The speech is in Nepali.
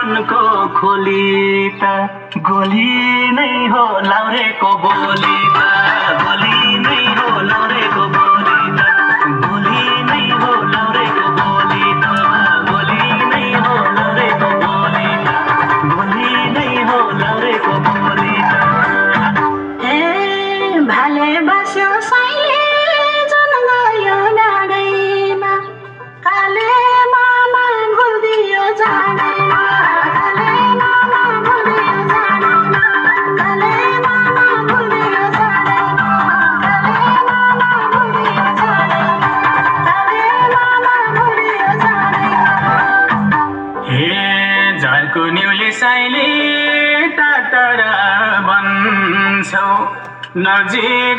मनको खोली त गोली नै हो लाउरेको बोली त गोली नै हो लाउरेको बोली त गोली नै हो लाउरेको बोली त गोली नै हो लाउरेको बोली त गोली नै हो लाउरेको बोली त ए भाले बस्यो साइले जुन गयो डाँडैमा काले मामा भुलियो जाँदैमा काले मामा भुलियो जाँदैमा काले मामा भुलियो जाँदैमा काले मामा भुलियो जाँदैमा काले मामा भुलियो जाँदैमा हे झर्को न्युली साइली टाढा भन्छौ नजिक